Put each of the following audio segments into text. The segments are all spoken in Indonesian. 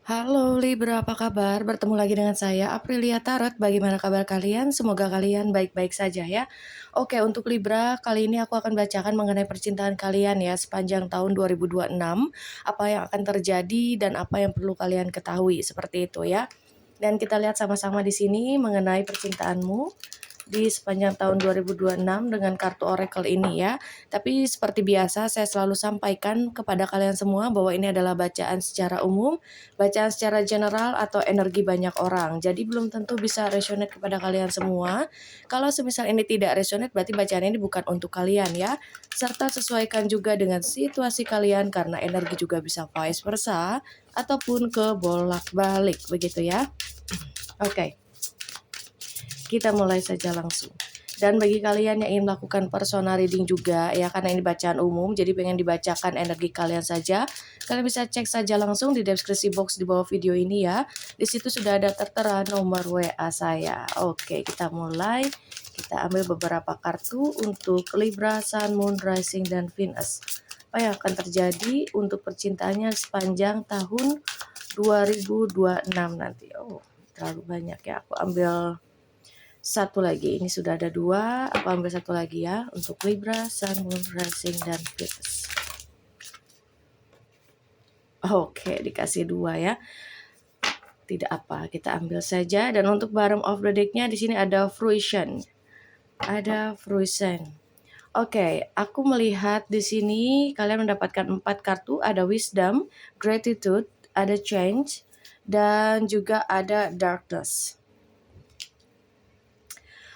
Halo Libra, apa kabar? Bertemu lagi dengan saya, Aprilia Tarot. Bagaimana kabar kalian? Semoga kalian baik-baik saja ya. Oke, untuk Libra, kali ini aku akan bacakan mengenai percintaan kalian ya sepanjang tahun 2026. Apa yang akan terjadi dan apa yang perlu kalian ketahui, seperti itu ya. Dan kita lihat sama-sama di sini mengenai percintaanmu di sepanjang tahun 2026 dengan kartu oracle ini ya. Tapi seperti biasa saya selalu sampaikan kepada kalian semua bahwa ini adalah bacaan secara umum, bacaan secara general atau energi banyak orang. Jadi belum tentu bisa resonate kepada kalian semua. Kalau semisal ini tidak resonate berarti bacaan ini bukan untuk kalian ya. Serta sesuaikan juga dengan situasi kalian karena energi juga bisa vice versa ataupun ke bolak-balik begitu ya. Oke. Kita mulai saja langsung. Dan bagi kalian yang ingin melakukan personal reading juga ya, karena ini bacaan umum jadi pengen dibacakan energi kalian saja, kalian bisa cek saja langsung di deskripsi box di bawah video ini ya. Di situ sudah ada tertera nomor WA saya. Oke, kita mulai. Kita ambil beberapa kartu untuk Libra, Sun, Moon, Rising, dan Venus. Apa yang akan terjadi untuk percintaannya sepanjang tahun 2026 nanti. Oh, terlalu banyak ya. Aku ambil satu lagi, ini sudah ada dua, aku ambil satu lagi ya untuk Libra, Sun, Moon, Rising, dan Venus. Oke, dikasih dua ya. Tidak apa, kita ambil saja. Dan untuk bottom of the deck-nya di sini ada Fruition. Ada Fruition. Oke, aku melihat di sini kalian mendapatkan 4 kartu, ada Wisdom, Gratitude, ada Change, dan juga ada Darkness.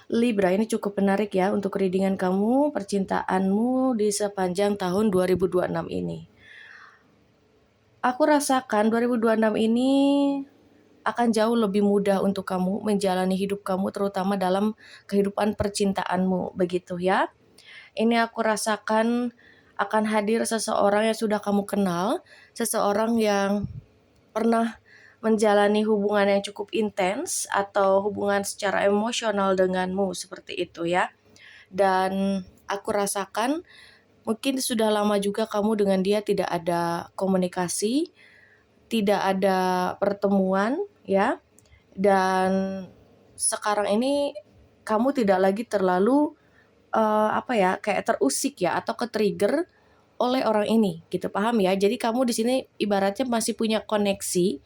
Libra, ini cukup menarik ya untuk readingan kamu, percintaanmu di sepanjang tahun 2026 ini. Aku rasakan 2026 ini akan jauh lebih mudah untuk kamu menjalani hidup kamu, terutama dalam kehidupan percintaanmu, begitu ya. Ini aku rasakan akan hadir seseorang yang sudah kamu kenal, seseorang yang pernah menjalani hubungan yang cukup intens atau hubungan secara emosional denganmu, seperti itu ya. Dan aku rasakan mungkin sudah lama juga kamu dengan dia tidak ada komunikasi, tidak ada pertemuan ya. Dan sekarang ini kamu tidak lagi terlalu kayak terusik ya atau ke-trigger oleh orang ini gitu, paham ya? Jadi kamu di sini ibaratnya masih punya koneksi,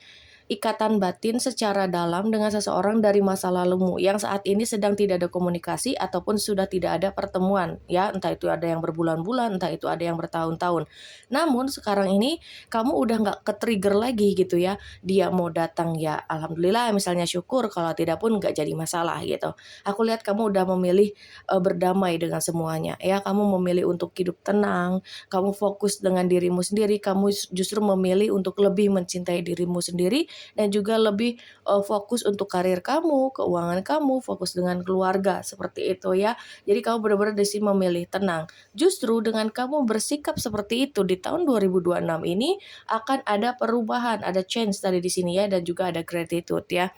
ikatan batin secara dalam dengan seseorang dari masa lalumu yang saat ini sedang tidak ada komunikasi ataupun sudah tidak ada pertemuan ya, entah itu ada yang berbulan-bulan, entah itu ada yang bertahun-tahun. Namun sekarang ini kamu udah nggak ke-trigger lagi gitu ya, dia mau datang ya alhamdulillah misalnya syukur, kalau tidak pun nggak jadi masalah gitu. Aku lihat kamu udah memilih berdamai dengan semuanya ya, kamu memilih untuk hidup tenang, kamu fokus dengan dirimu sendiri, kamu justru memilih untuk lebih mencintai dirimu sendiri dan juga lebih fokus untuk karir kamu, keuangan kamu, fokus dengan keluarga, seperti itu ya. Jadi kamu benar-benar di sini memilih tenang. Justru dengan kamu bersikap seperti itu di tahun 2026 ini akan ada perubahan, ada change tadi di sini ya, dan juga ada gratitude ya.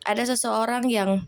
Ada seseorang yang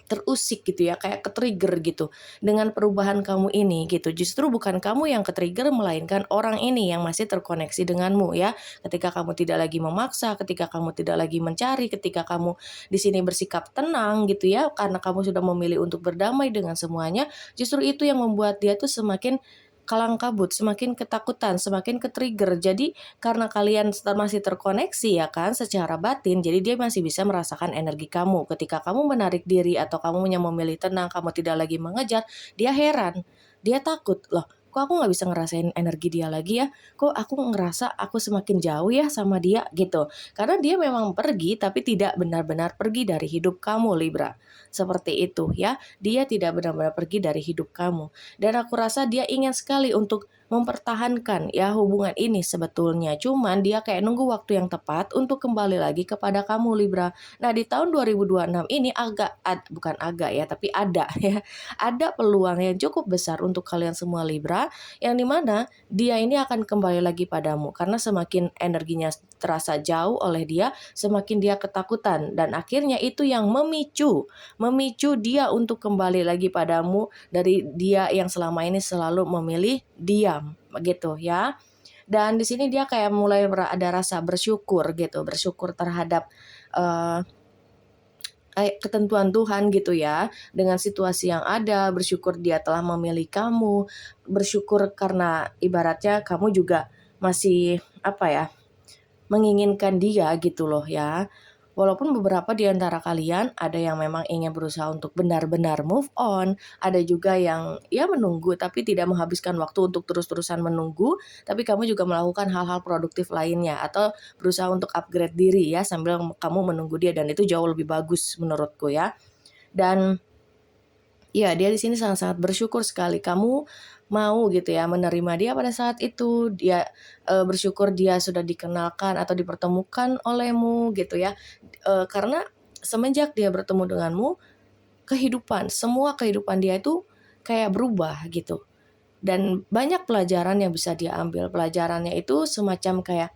terusik gitu ya, kayak ke-trigger gitu dengan perubahan kamu ini gitu. Justru bukan kamu yang ke-trigger melainkan orang ini yang masih terkoneksi denganmu ya. Ketika kamu tidak lagi memaksa, ketika kamu tidak lagi mencari, ketika kamu di sini bersikap tenang gitu ya, karena kamu sudah memilih untuk berdamai dengan semuanya, justru itu yang membuat dia tuh semakin kalang kabut, semakin ketakutan, semakin ke-trigger. Jadi karena kalian masih terkoneksi ya kan secara batin, jadi dia masih bisa merasakan energi kamu. Ketika kamu menarik diri atau kamu yang memilih tenang, kamu tidak lagi mengejar, dia heran, dia takut, loh kok aku nggak bisa ngerasain energi dia lagi ya, kok aku ngerasa aku semakin jauh ya sama dia gitu. Karena dia memang pergi tapi tidak benar-benar pergi dari hidup kamu Libra, seperti itu ya, dia tidak benar-benar pergi dari hidup kamu. Dan aku rasa dia ingin sekali untuk mempertahankan ya hubungan ini sebetulnya. Cuman dia kayak nunggu waktu yang tepat untuk kembali lagi kepada kamu Libra. Nah, di tahun 2026 ini bukan agak ya, tapi ada ya. Ada peluang yang cukup besar untuk kalian semua Libra yang dimana dia ini akan kembali lagi padamu karena semakin energinya terasa jauh oleh dia, semakin dia ketakutan dan akhirnya itu yang memicu dia untuk kembali lagi padamu dari dia yang selama ini selalu memilih diam begitu ya. Dan di sini dia kayak mulai ada rasa bersyukur gitu, bersyukur terhadap uh, ketentuan Tuhan gitu ya, dengan situasi yang ada, bersyukur dia telah memilih kamu, bersyukur karena ibaratnya kamu juga masih apa ya, menginginkan dia gitu loh ya. Walaupun beberapa di antara kalian ada yang memang ingin berusaha untuk benar-benar move on, ada juga yang ya menunggu tapi tidak menghabiskan waktu untuk terus-terusan menunggu, tapi kamu juga melakukan hal-hal produktif lainnya atau berusaha untuk upgrade diri ya sambil kamu menunggu dia, dan itu jauh lebih bagus menurutku ya. Dan ya, dia di sini sangat-sangat bersyukur sekali kamu mau gitu ya menerima dia pada saat itu. Dia bersyukur dia sudah dikenalkan atau dipertemukan olehmu gitu ya. Karena semenjak dia bertemu denganmu, semua kehidupan dia itu kayak berubah gitu. Dan banyak pelajaran yang bisa dia ambil. Pelajarannya itu semacam kayak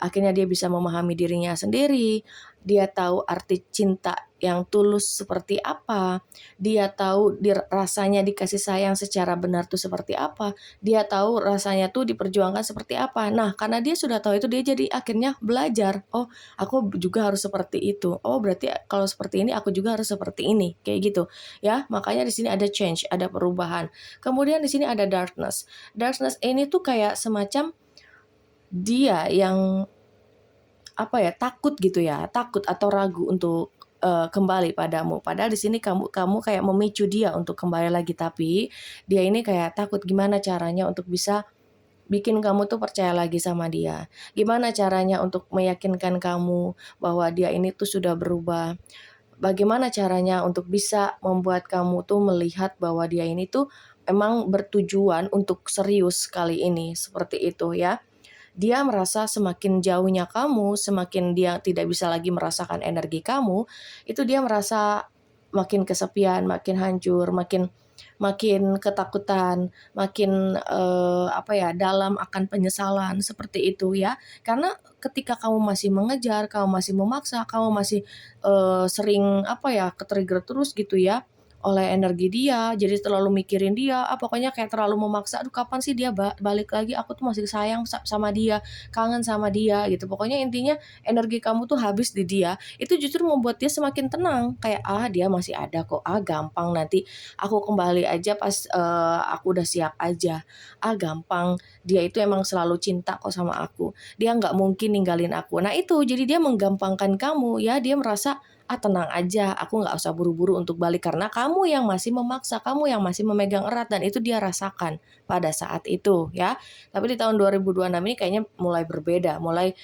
akhirnya dia bisa memahami dirinya sendiri, dia tahu arti cinta yang tulus seperti apa, dia tahu rasanya dikasih sayang secara benar tuh seperti apa, dia tahu rasanya tuh diperjuangkan seperti apa. Nah, karena dia sudah tahu itu, dia jadi akhirnya belajar, oh aku juga harus seperti itu, oh berarti kalau seperti ini aku juga harus seperti ini, kayak gitu ya. Makanya di sini ada change, ada perubahan. Kemudian di sini ada darkness. Darkness ini tuh kayak semacam dia yang takut gitu ya, takut atau ragu untuk kembali padamu. Padahal di sini kamu kayak memicu dia untuk kembali lagi, tapi dia ini kayak takut gimana caranya untuk bisa bikin kamu tuh percaya lagi sama dia. Gimana caranya untuk meyakinkan kamu bahwa dia ini tuh sudah berubah. Bagaimana caranya untuk bisa membuat kamu tuh melihat bahwa dia ini tuh emang bertujuan untuk serius kali ini, seperti itu ya. Dia merasa semakin jauhnya kamu, semakin dia tidak bisa lagi merasakan energi kamu, itu dia merasa makin kesepian, makin hancur, makin makin ketakutan, makin dalam akan penyesalan seperti itu ya. Karena ketika kamu masih mengejar, kamu masih memaksa, kamu masih sering ke-trigger terus gitu ya oleh energi dia, jadi terlalu mikirin dia, pokoknya kayak terlalu memaksa, aduh kapan sih dia balik lagi, aku tuh masih sayang sama dia, kangen sama dia gitu. Pokoknya intinya energi kamu tuh habis di dia, itu justru membuat dia semakin tenang, kayak dia masih ada kok, gampang nanti aku kembali aja pas aku udah siap aja, gampang, dia itu emang selalu cinta kok sama aku, dia nggak mungkin ninggalin aku. Nah itu, jadi dia menggampangkan kamu ya, dia merasa tenang aja, aku nggak usah buru-buru untuk balik karena kamu yang masih memaksa, kamu yang masih memegang erat, dan itu dia rasakan pada saat itu ya. Tapi di tahun 2026 ini kayaknya mulai berbeda, mulai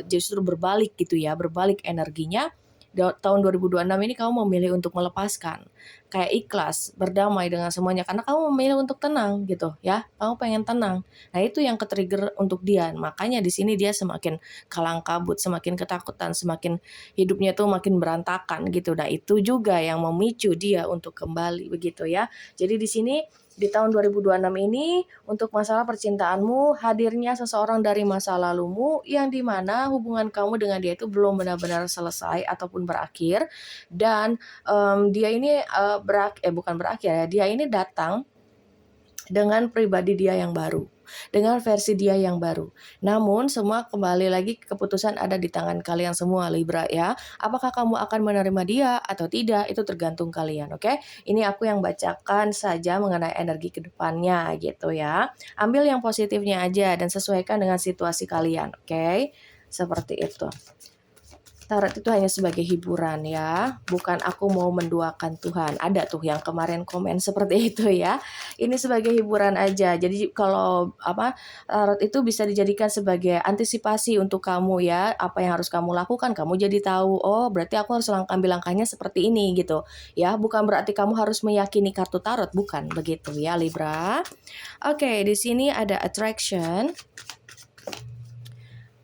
justru berbalik gitu ya, berbalik energinya. Tahun 2026 ini kamu memilih untuk melepaskan, kayak ikhlas, berdamai dengan semuanya karena kamu memilih untuk tenang gitu ya. Kamu pengen tenang. Nah, itu yang ke-trigger untuk dia. Makanya di sini dia semakin kalang kabut, semakin ketakutan, semakin hidupnya tuh makin berantakan gitu. Nah, itu juga yang memicu dia untuk kembali begitu ya. Jadi di sini di tahun 2026 ini untuk masalah percintaanmu, hadirnya seseorang dari masa lalumu yang dimana hubungan kamu dengan dia itu belum benar-benar selesai ataupun berakhir, dan dia ini bukan berakhir ya, dia ini datang dengan pribadi dia yang baru, dengan versi dia yang baru. Namun semua kembali lagi keputusan ada di tangan kalian semua Libra ya. Apakah kamu akan menerima dia atau tidak, itu tergantung kalian, oke? Ini aku yang bacakan saja mengenai energi kedepannya gitu ya. Ambil yang positifnya aja dan sesuaikan dengan situasi kalian, oke? Seperti itu. Tarot itu hanya sebagai hiburan ya, bukan aku mau menduakan Tuhan. Ada tuh yang kemarin komen seperti itu ya. Ini sebagai hiburan aja. Jadi kalau tarot itu bisa dijadikan sebagai antisipasi untuk kamu ya. Apa yang harus kamu lakukan, kamu jadi tahu. Oh, berarti aku harus ambil langkahnya seperti ini gitu. Ya, bukan berarti kamu harus meyakini kartu tarot, bukan begitu ya Libra. Oke, di sini ada attraction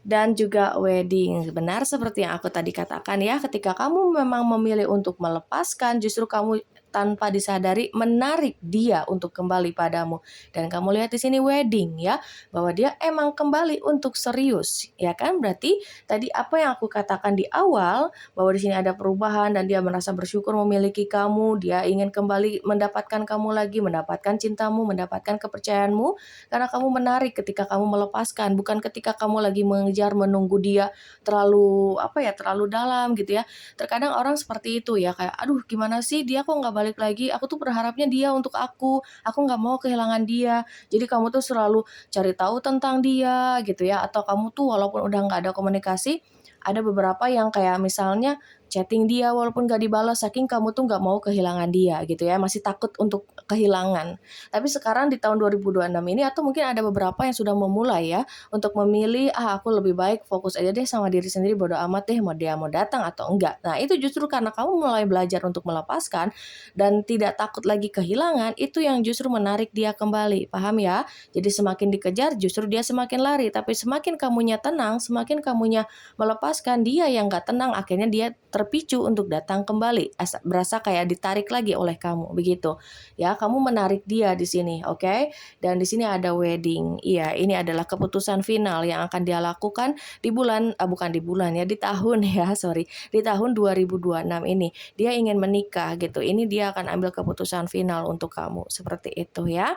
dan juga wedding. Benar seperti yang aku tadi katakan ya, ketika kamu memang memilih untuk melepaskan, justru kamu tanpa disadari menarik dia untuk kembali padamu. Dan kamu lihat di sini wedding ya, bahwa dia emang kembali untuk serius, ya kan? Berarti tadi apa yang aku katakan di awal, bahwa di sini ada perubahan dan dia merasa bersyukur memiliki kamu, dia ingin kembali mendapatkan kamu lagi, mendapatkan cintamu, mendapatkan kepercayaanmu, karena kamu menarik ketika kamu melepaskan, bukan ketika kamu lagi mengejar menunggu dia terlalu terlalu dalam gitu ya. Terkadang orang seperti itu ya, kayak aduh gimana sih dia kok nggak balik lagi, aku tuh berharapnya dia untuk aku nggak mau kehilangan dia. Jadi kamu tuh selalu cari tahu tentang dia gitu ya, atau kamu tuh walaupun udah nggak ada komunikasi, ada beberapa yang kayak misalnya chatting dia walaupun gak dibalas, saking kamu tuh nggak mau kehilangan dia gitu ya, masih takut untuk kehilangan. Tapi sekarang di tahun 2026 ini, atau mungkin ada beberapa yang sudah memulai ya, untuk memilih, aku lebih baik fokus aja deh sama diri sendiri, bodo amat deh mau dia mau datang atau enggak. Nah itu justru karena kamu mulai belajar untuk melepaskan dan tidak takut lagi kehilangan, itu yang justru menarik dia kembali, paham ya? Jadi semakin dikejar justru dia semakin lari, tapi semakin kamunya tenang, semakin kamunya melepaskan, dia yang gak tenang, akhirnya dia terpicu untuk datang kembali, berasa kayak ditarik lagi oleh kamu, begitu. Ya, kamu menarik dia di sini, oke? Dan di sini ada wedding. Iya, ini adalah keputusan final yang akan dia lakukan di bulan, bukan di bulan ya, di tahun ya, sorry, di tahun 2026 ini. Dia ingin menikah gitu. Ini dia akan ambil keputusan final untuk kamu, seperti itu ya.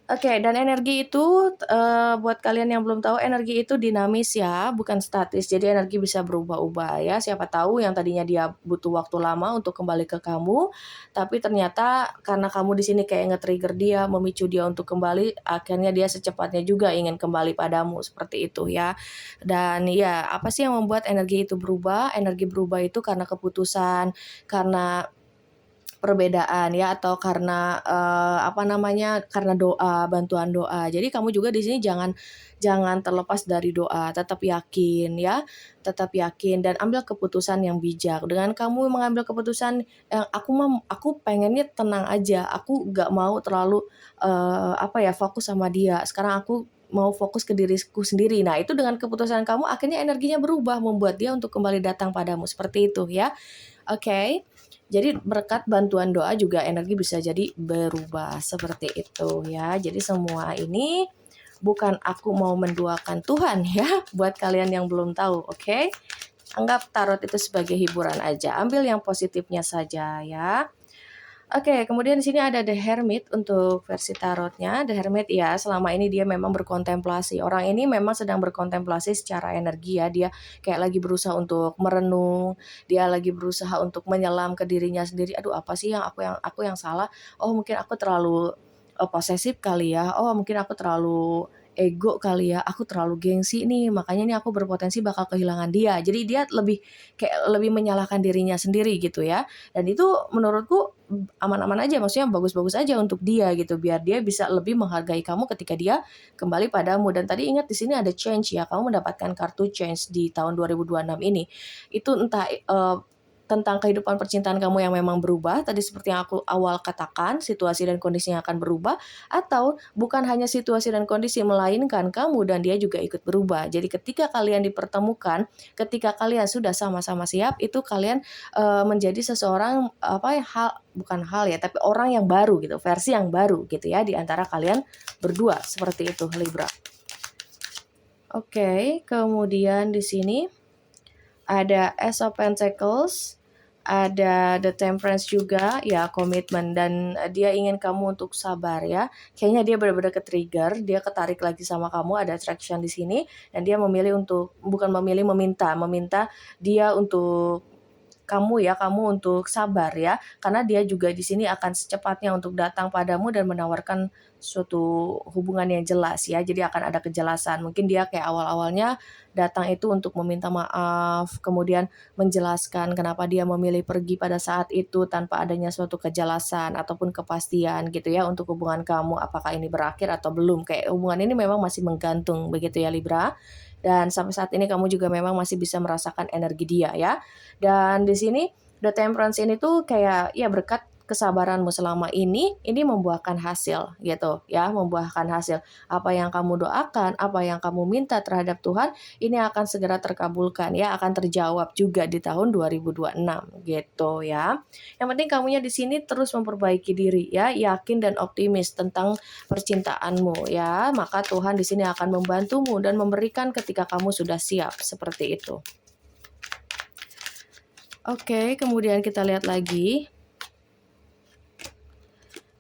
Oke, dan energi itu, buat kalian yang belum tahu, energi itu dinamis ya, bukan statis. Jadi energi bisa berubah-ubah ya. Siapa tahu yang tadinya dia butuh waktu lama untuk kembali ke kamu, tapi ternyata karena kamu di sini kayak nge-trigger dia, memicu dia untuk kembali, akhirnya dia secepatnya juga ingin kembali padamu, seperti itu ya. Dan ya, apa sih yang membuat energi itu berubah? Energi berubah itu karena keputusan, karena perbedaan ya, atau karena karena doa, bantuan doa. Jadi kamu juga di sini jangan jangan terlepas dari doa, tetap yakin ya, tetap yakin dan ambil keputusan yang bijak. Dengan kamu mengambil keputusan yang aku pengennya tenang aja, aku gak mau terlalu fokus sama dia. Sekarang aku mau fokus ke diriku sendiri. Nah, itu dengan keputusan kamu akhirnya energinya berubah, membuat dia untuk kembali datang padamu, seperti itu ya. Oke. Jadi berkat bantuan doa juga energi bisa jadi berubah, seperti itu ya. Jadi semua ini bukan aku mau menduakan Tuhan ya, buat kalian yang belum tahu, oke? Anggap tarot itu sebagai hiburan aja, ambil yang positifnya saja ya. Oke, kemudian di sini ada The Hermit untuk versi tarotnya. The Hermit ya, selama ini dia memang berkontemplasi. Orang ini memang sedang berkontemplasi secara energi ya. Dia kayak lagi berusaha untuk merenung, dia lagi berusaha untuk menyelam ke dirinya sendiri. Aduh, apa sih yang aku yang salah? Oh, mungkin aku terlalu posesif kali ya. Oh, mungkin aku terlalu ego kali ya. Aku terlalu gengsi nih, makanya nih aku berpotensi bakal kehilangan dia. Jadi dia lebih menyalahkan dirinya sendiri gitu ya. Dan itu menurutku aman-aman aja, maksudnya bagus-bagus aja untuk dia gitu, biar dia bisa lebih menghargai kamu ketika dia kembali padamu. Dan tadi ingat di sini ada change ya, kamu mendapatkan kartu change di tahun 2026 ini. Itu entah tentang kehidupan percintaan kamu yang memang berubah, tadi seperti yang aku awal katakan, situasi dan kondisinya akan berubah, atau bukan hanya situasi dan kondisi, melainkan kamu dan dia juga ikut berubah. Jadi ketika kalian dipertemukan, ketika kalian sudah sama-sama siap, itu kalian menjadi seseorang bukan hal ya, tapi orang yang baru gitu, versi yang baru gitu ya, di antara kalian berdua, seperti itu Libra. Oke, kemudian di sini ada Ace of Pentacles, ada The Temperance juga, ya komitmen, dan dia ingin kamu untuk sabar ya. Kayaknya dia benar-benar ke-trigger, dia ketarik lagi sama kamu, ada attraction di sini, dan dia meminta dia untuk kamu untuk sabar ya, karena dia juga di sini akan secepatnya untuk datang padamu dan menawarkan suatu hubungan yang jelas ya. Jadi akan ada kejelasan. Mungkin dia kayak awal-awalnya datang itu untuk meminta maaf, kemudian menjelaskan kenapa dia memilih pergi pada saat itu tanpa adanya suatu kejelasan ataupun kepastian gitu ya untuk hubungan kamu, apakah ini berakhir atau belum. Kayak hubungan ini memang masih menggantung begitu ya Libra. Dan sampai saat ini kamu juga memang masih bisa merasakan energi dia ya. Dan di sini The Temperance ini tuh kayak ya berkat kesabaranmu selama ini membuahkan hasil gitu ya, membuahkan hasil. Apa yang kamu doakan, apa yang kamu minta terhadap Tuhan, ini akan segera terkabulkan ya, akan terjawab juga di tahun 2026 gitu ya. Yang penting kamunya di sini terus memperbaiki diri ya, yakin dan optimis tentang percintaanmu ya. Maka Tuhan di sini akan membantumu dan memberikan ketika kamu sudah siap seperti itu. Oke, kemudian kita lihat lagi.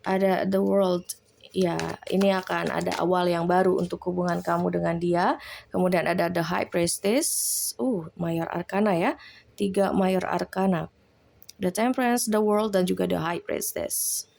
Ada the world. Ya, ini akan ada awal yang baru untuk hubungan kamu dengan dia. Kemudian ada the high priestess. Mayor arcana ya. 3 mayor arcana. The temperance, the world, dan juga the high priestess.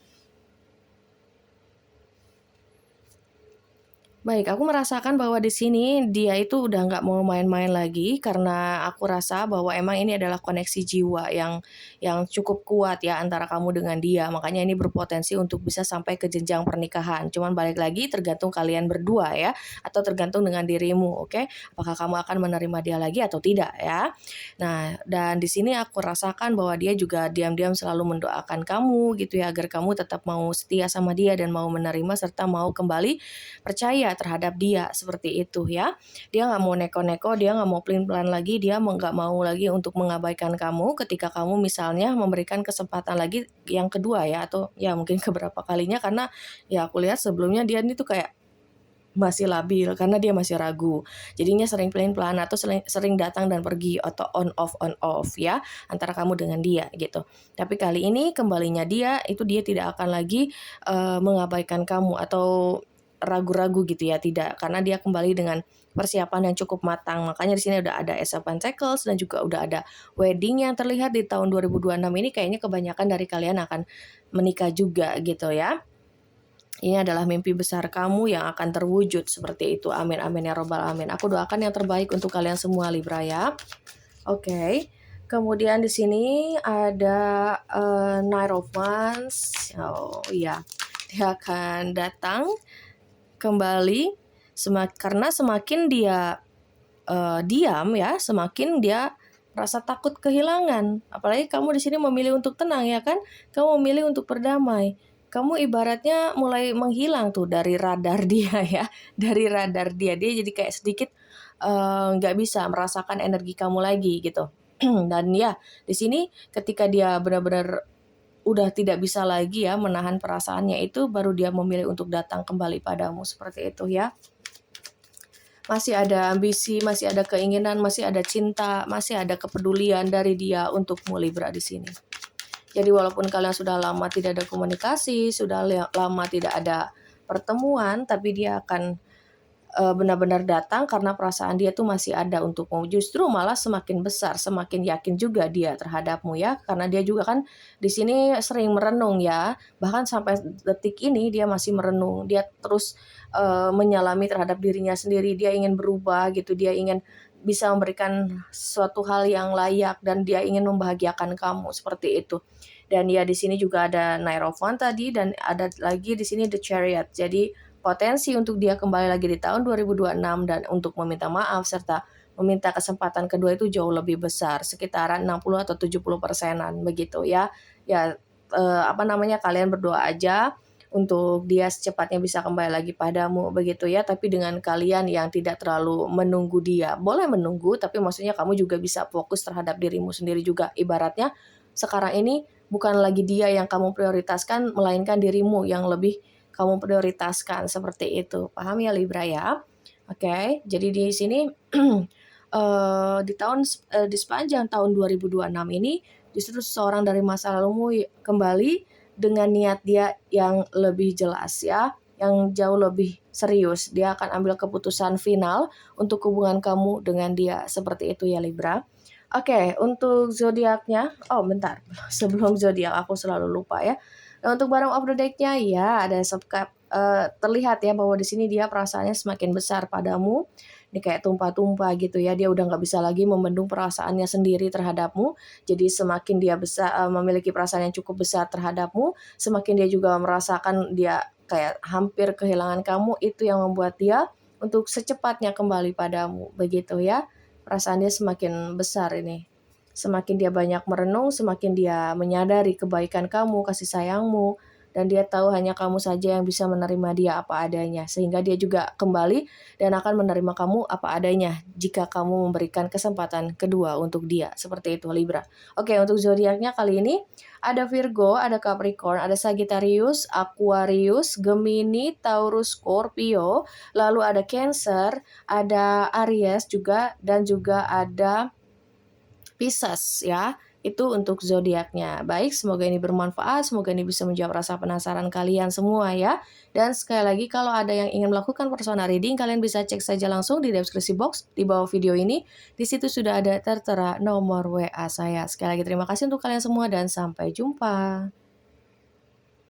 Baik, aku merasakan bahwa di sini dia itu udah nggak mau main-main lagi karena aku rasa bahwa emang ini adalah koneksi jiwa yang cukup kuat ya antara kamu dengan dia. Makanya ini berpotensi untuk bisa sampai ke jenjang pernikahan. Cuman balik lagi tergantung kalian berdua ya, atau tergantung dengan dirimu, oke? Apakah kamu akan menerima dia lagi atau tidak ya? Nah, dan di sini aku rasakan bahwa dia juga diam-diam selalu mendoakan kamu gitu ya agar kamu tetap mau setia sama dia dan mau menerima serta mau kembali percaya terhadap dia seperti itu ya. Dia nggak mau neko-neko, dia nggak mau pelin-pelan lagi, dia nggak mau lagi untuk mengabaikan kamu ketika kamu misalnya memberikan kesempatan lagi yang kedua ya, atau ya mungkin keberapa kalinya, karena ya aku lihat sebelumnya dia ini tuh kayak masih labil karena dia masih ragu. Jadinya sering pelin-pelan atau sering datang dan pergi atau on off ya antara kamu dengan dia gitu. Tapi kali ini kembalinya dia itu dia tidak akan lagi mengabaikan kamu atau ragu-ragu gitu ya, tidak, karena dia kembali dengan persiapan yang cukup matang. Makanya di sini udah ada Ace of Pentacles dan juga udah ada wedding yang terlihat di tahun 2026 ini. Kayaknya kebanyakan dari kalian akan menikah juga gitu ya. Ini adalah mimpi besar kamu yang akan terwujud seperti itu. Amin amin ya robbal amin. Aku doakan yang terbaik untuk kalian semua Libra ya. Oke. Kemudian di sini ada Knight of Wands. Oh iya. Dia akan datang kembali karena semakin dia diam ya, semakin dia rasa takut kehilangan. Apalagi kamu di sini memilih untuk tenang ya kan? Kamu memilih untuk berdamai. Kamu ibaratnya mulai menghilang tuh dari radar dia ya, dari radar dia. Dia jadi kayak sedikit nggak bisa merasakan energi kamu lagi gitu. Dan ya di sini ketika dia benar-benar udah tidak bisa lagi ya menahan perasaannya itu, baru dia memilih untuk datang kembali padamu seperti itu ya. Masih ada ambisi, masih ada keinginan, masih ada cinta, masih ada kepedulian dari dia untukmu Libra di sini. Jadi walaupun kalian sudah lama tidak ada komunikasi, sudah lama tidak ada pertemuan, tapi dia akan benar-benar datang karena perasaan dia tuh masih ada untukmu. Justru malah semakin besar, semakin yakin juga dia terhadapmu ya, karena dia juga kan di sini sering merenung ya. Bahkan sampai detik ini dia masih merenung. Dia terus menyalami terhadap dirinya sendiri. Dia ingin berubah gitu, dia ingin bisa memberikan suatu hal yang layak dan dia ingin membahagiakan kamu seperti itu. Dan ya di sini juga ada Knight of Wands tadi dan ada lagi di sini The Chariot. Jadi potensi untuk dia kembali lagi di tahun 2026 dan untuk meminta maaf serta meminta kesempatan kedua itu jauh lebih besar, sekitaran 60 atau 70%-an begitu ya. Ya kalian berdoa aja untuk dia secepatnya bisa kembali lagi padamu begitu ya, tapi dengan kalian yang tidak terlalu menunggu dia. Boleh menunggu, tapi maksudnya kamu juga bisa fokus terhadap dirimu sendiri juga. Ibaratnya sekarang ini bukan lagi dia yang kamu prioritaskan, melainkan dirimu yang lebih kamu prioritaskan seperti itu. Paham ya Libra ya? Oke, jadi di sini di sepanjang tahun 2026 ini justru seseorang dari masa lalumu kembali dengan niat dia yang lebih jelas ya, yang jauh lebih serius. Dia akan ambil keputusan final untuk hubungan kamu dengan dia seperti itu ya Libra. Oke, untuk zodiaknya, bentar. Sebelum zodiak aku selalu lupa ya. Nah, untuk bottom of the deck-nya ya ada subcap, terlihat ya bahwa di sini dia perasaannya semakin besar padamu. Ini kayak tumpah-tumpah gitu ya. Dia udah nggak bisa lagi membendung perasaannya sendiri terhadapmu. Jadi semakin dia memiliki perasaan yang cukup besar terhadapmu, semakin dia juga merasakan dia kayak hampir kehilangan kamu. Itu yang membuat dia untuk secepatnya kembali padamu. Begitu ya. Perasaan dia semakin besar ini. Semakin dia banyak merenung, semakin dia menyadari kebaikan kamu, kasih sayangmu, dan dia tahu hanya kamu saja yang bisa menerima dia apa adanya. Sehingga dia juga kembali dan akan menerima kamu apa adanya jika kamu memberikan kesempatan kedua untuk dia. Seperti itu Libra. Oke, untuk zodiaknya kali ini ada Virgo, ada Capricorn, ada Sagittarius, Aquarius, Gemini, Taurus, Scorpio, lalu ada Cancer, ada Aries juga, dan juga ada Pisces ya. Itu untuk zodiaknya. Baik, semoga ini bermanfaat, semoga ini bisa menjawab rasa penasaran kalian semua ya. Dan sekali lagi kalau ada yang ingin melakukan personal reading, kalian bisa cek saja langsung di deskripsi box di bawah video ini. Di situ sudah ada tertera nomor WA saya. Sekali lagi terima kasih untuk kalian semua dan sampai jumpa.